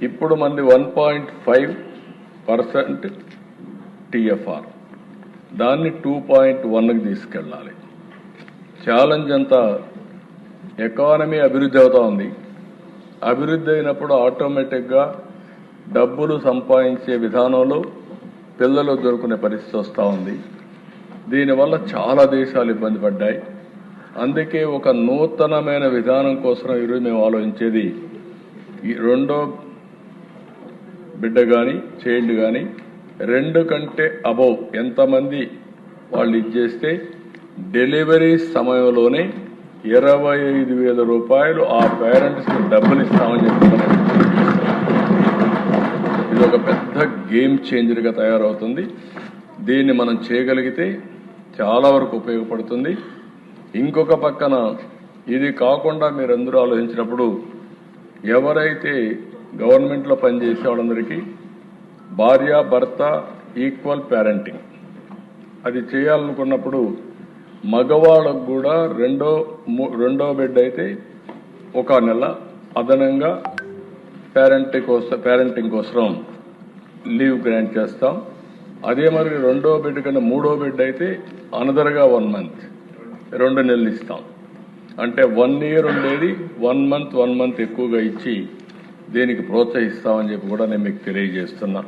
ఇప్పుడు మంది 1.5% టిఎఫ్ఆర్, దాన్ని 2.1కి తీసుకెళ్ళాలి. ఛాలెంజ్ అంతా ఎకానమీ అభివృద్ధి అవుతా ఉంది. అభివృద్ధి అయినప్పుడు ఆటోమేటిక్గా డబ్బులు సంపాదించే విధానంలో పిల్లలు దొరుకునే పరిస్థితి వస్తూ ఉంది. దీనివల్ల చాలా దేశాలు ఇబ్బంది పడ్డాయి. అందుకే ఒక నూతనమైన విధానం కోసం ఈరోజు మేము ఆలోచించేది, ఈ రెండో బిడ్డ కానీ చైల్డ్ కానీ 2 కంటే అబౌవ్ ఎంతమంది వాళ్ళు ఇచ్చేస్తే డెలివరీ సమయంలోనే 25,000 రూపాయలు ఆ పేరెంట్స్కి డబ్బులు ఇస్తామని చెప్తున్నారు. ఇది ఒక పెద్ద గేమ్ చేంజర్గా తయారవుతుంది. దీన్ని మనం చేయగలిగితే చాలా వరకు ఉపయోగపడుతుంది. ఇంకొక పక్కన ఇది కాకుండా మీరందరూ ఆలోచించినప్పుడు ఎవరైతే గవర్నమెంట్లో పనిచేసే వాళ్ళందరికీ భార్య భర్త ఈక్వల్ పేరెంటింగ్ అది చేయాలనుకున్నప్పుడు మగవాళ్ళకు కూడా రెండో బిడ్డ అయితే 1 నెల అదనంగా పేరెంటింగ్ కోసం లీవ్ గ్రాంట్ చేస్తాం. అదే మరి రెండో బిడ్డ కన్నా 3వ బిడ్డ అయితే అనదర్గా 1 మంత్ 2 నెలలు ఇస్తాం. అంటే 1 ఇయర్ ఉండేది 1 మంత్ ఎక్కువగా ఇచ్చి దీనికి ప్రోత్సహిస్తామని చెప్పి కూడా నేను మీకు తెలియజేస్తున్నా.